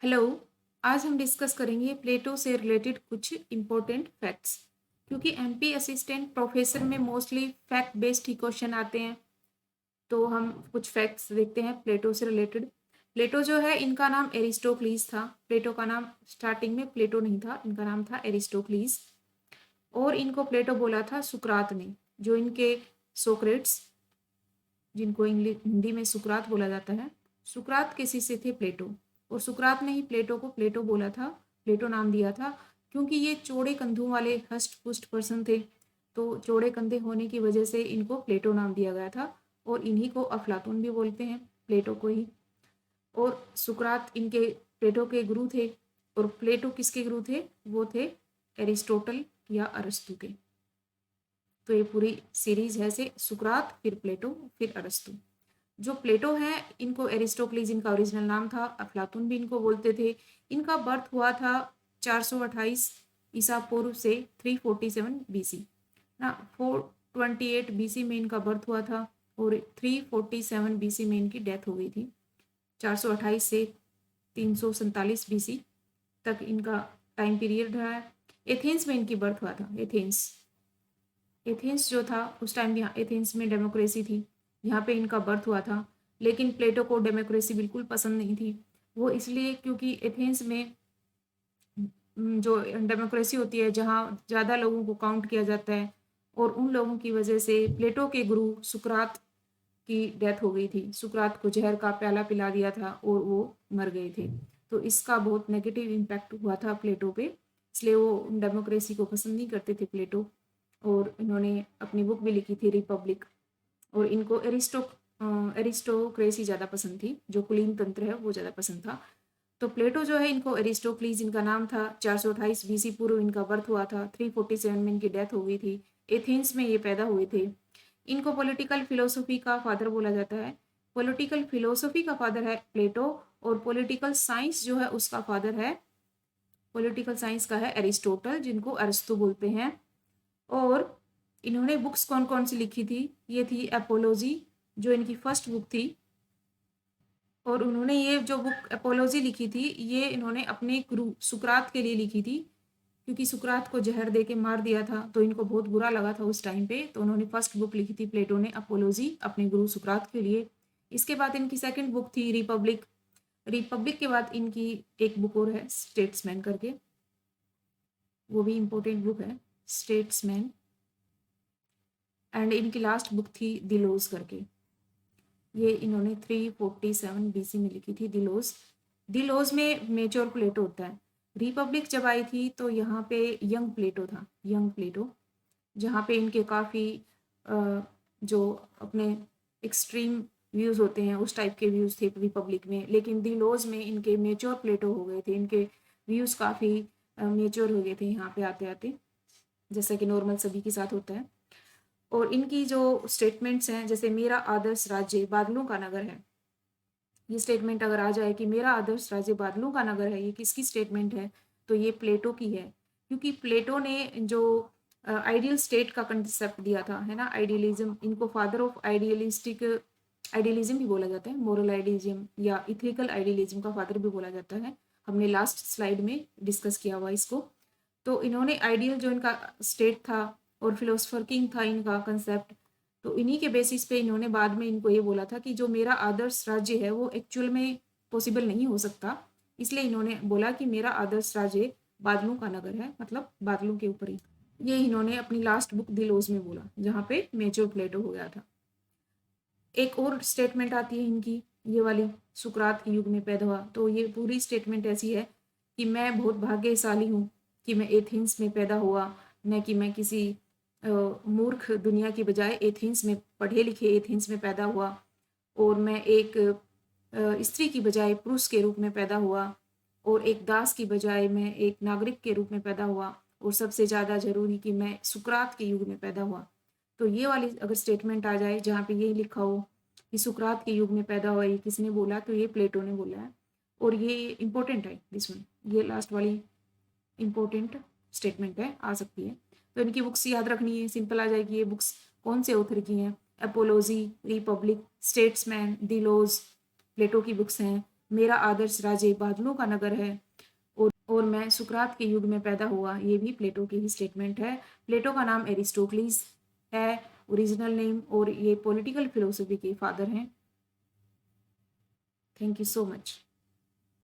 Hello. आज हम discuss करेंगे प्लेटो से रिलेटेड कुछ इम्पोर्टेंट फैक्ट्स। क्योंकि एमपी असिस्टेंट प्रोफेसर में मोस्टली फैक्ट बेस्ड ही क्वेश्चन आते हैं, तो हम कुछ फैक्ट्स देखते हैं प्लेटो से रिलेटेड। प्लेटो जो है, इनका नाम एरिस्टोक्लीस था। प्लेटो का नाम स्टार्टिंग में प्लेटो नहीं था, इनका नाम था एरिस्टोक्लीस। और इनको प्लेटो बोला था सुकरात ने। जो इनके सोक्रेट्स, जिनको इंग्लिश हिंदी में सुकरात बोला जाता है, सुकरात के शिष्य थे प्लेटो। और सुकरात ने ही प्लेटो को प्लेटो बोला था, प्लेटो नाम दिया था, क्योंकि ये चौड़े कंधों वाले हष्ट पुष्ट पर्सन थे। तो चौड़े कंधे होने की वजह से इनको प्लेटो नाम दिया गया था। और इन्हीं को अफलातून भी बोलते हैं, प्लेटो को ही। और सुकरात इनके प्लेटो के गुरु थे। और प्लेटो किसके गुरु थे? वो थे एरिस्टोटल या अरस्तु के। तो ये पूरी सीरीज है से सुकरात, फिर प्लेटो, फिर अरस्तु। जो प्लेटो हैं, इनको एरिस्टोक्लीज इनका ओरिजिनल नाम था, अफलातून भी इनको बोलते थे। इनका बर्थ हुआ था 428 ईसा पूर्व से 347 बीसी ना। 428 बीसी में इनका बर्थ हुआ था और 347 बीसी में इनकी डेथ हो गई थी। 428 से 347 बीसी तक इनका टाइम पीरियड रहा है। एथेंस में इनकी बर्थ हुआ था। एथेंस जो था उस टाइम, यहाँ एथेंस में डेमोक्रेसी थी, यहाँ पे इनका बर्थ हुआ था। लेकिन प्लेटो को डेमोक्रेसी बिल्कुल पसंद नहीं थी। वो इसलिए क्योंकि एथेंस में जो डेमोक्रेसी होती है, जहाँ ज़्यादा लोगों को काउंट किया जाता है, और उन लोगों की वजह से प्लेटो के गुरु सुकरात की डेथ हो गई थी। सुकरात को जहर का प्याला पिला दिया था और वो मर गए थे। तो इसका बहुत नेगेटिव इम्पैक्ट हुआ था प्लेटो पे, इसलिए वो डेमोक्रेसी को पसंद नहीं करते थे प्लेटो। और इन्होंने अपनी बुक भी लिखी थी, रिपब्लिक। और इनको एरिस्टोक्रेसी ज़्यादा पसंद थी, जो कुलीन तंत्र है वो ज़्यादा पसंद था। तो प्लेटो जो है, इनको एरिस्टोक्लीज इनका नाम था। 428 बीसी पूर्व इनका बर्थ हुआ था, 347 में इनकी डेथ हो गई थी। एथेंस में ये पैदा हुए थे। इनको पॉलिटिकल फिलोसफी का फादर बोला जाता है। पॉलिटिकल फिलोसफी का फादर है प्लेटो, और पॉलिटिकल साइंस जो है उसका फादर है, पॉलिटिकल साइंस का है एरिस्टोटल, जिनको अरस्तु बोलते हैं। और इन्होंने बुक्स कौन कौन सी लिखी थी? ये थी एपोलॉजी, जो इनकी फर्स्ट बुक थी। और उन्होंने ये जो बुक एपोलॉजी लिखी थी, ये इन्होंने अपने गुरु सुकरात के लिए लिखी थी, क्योंकि सुकरात को जहर दे के मार दिया था, तो इनको बहुत बुरा लगा था उस टाइम पे। तो उन्होंने फर्स्ट बुक लिखी थी प्लेटो ने, अपोलॉजी, अपने गुरु सुकरात के लिए। इसके बाद इनकी सेकंड बुक थी रिपब्लिक। रिपब्लिक के बाद इनकी एक बुक और है, स्टेट्समैन करके, वो भी इम्पोर्टेंट बुक है, स्टेट्समैन। एंड इनकी लास्ट बुक थी दिलोज करके। ये इन्होंने 347 बीसी में लिखी थी, दिलोज। दिलोज में मेजर प्लेटो होता है। रिपब्लिक जब आई थी तो यहाँ पे यंग प्लेटो था, यंग प्लेटो, जहाँ पे इनके काफ़ी जो अपने एक्सट्रीम व्यूज़ होते हैं उस टाइप के व्यूज़ थे रिपब्लिक में। लेकिन दिलोज में इनके मेच्योर प्लेटो हो गए थे, इनके व्यूज़ काफ़ी मेच्योर हो गए थे यहाँ पे आते आते, जैसा कि नॉर्मल सभी के साथ होता है। और इनकी जो स्टेटमेंट्स हैं, जैसे मेरा आदर्श राज्य बादलों का नगर है, ये स्टेटमेंट अगर आ जाए कि मेरा आदर्श राज्य बादलों का नगर है, ये किसकी स्टेटमेंट है? तो ये प्लेटो की है। क्योंकि प्लेटो ने जो आइडियल स्टेट का कंसेप्ट दिया था, है ना, आइडियलिज्म, इनको फादर ऑफ आइडियलिस्टिक आइडियलिज्म भी बोला जाता है, मोरल आइडियलिज्म या इथिकल आइडियलिज्म का फादर भी बोला जाता है। हमने लास्ट स्लाइड में डिस्कस किया हुआ इसको। तो इन्होंने आइडियल जो इनका स्टेट था और फिलोसफर किंग था इनका कंसेप्ट, तो इन्हीं के बेसिस पे इन्होंने बाद में इनको ये बोला था कि जो मेरा आदर्श राज्य है वो एक्चुअल में पॉसिबल नहीं हो सकता। इसलिए इन्होंने बोला कि मेरा आदर्श राज्य बादलों का नगर है, मतलब बादलों के ऊपर ही। ये इन्होंने अपनी लास्ट बुक दिलोज में बोला, जहाँ पे मेजर प्लेटो हो गया था। एक और स्टेटमेंट आती है इनकी, ये वाली, सुकरात के युग में पैदा हुआ। तो ये पूरी स्टेटमेंट ऐसी है कि मैं बहुत भाग्यशाली हूँ कि मैं एथेंस में पैदा हुआ, न कि मैं किसी मूर्ख दुनिया की बजाय एथेंस में, पढ़े लिखे एथेंस में पैदा हुआ। और मैं एक स्त्री की बजाय पुरुष के रूप में पैदा हुआ, और एक दास की बजाय मैं एक नागरिक के रूप में पैदा हुआ, और सबसे ज़्यादा ज़रूरी कि मैं सुकरात के युग में पैदा हुआ। तो ये वाली अगर स्टेटमेंट आ जाए जहाँ पे ये लिखा हो कि सुकरात के युग में पैदा हुआ, ये किसने बोला? तो ये प्लेटो ने बोला है। और ये इम्पोर्टेंट है, दिस वन, ये लास्ट वाली इम्पोर्टेंट स्टेटमेंट है, आ सकती है। तो इनकी बुक्स याद रखनी है, सिंपल आ जाएगी। ये बुक्स कौन से ऑथर की हैं? एपोलॉजी, रिपब्लिक, स्टेट्समैन, दिलोज, प्लेटो की बुक्स हैं। मेरा आदर्श राज्य बादलों का नगर है, और मैं सुकरात के युग में पैदा हुआ, ये भी प्लेटो की ही स्टेटमेंट है। प्लेटो का नाम एरिस्टोटलीस है ओरिजिनल नेम, और ये पॉलिटिकल फिलोसफी के फादर हैं। Thank you so much.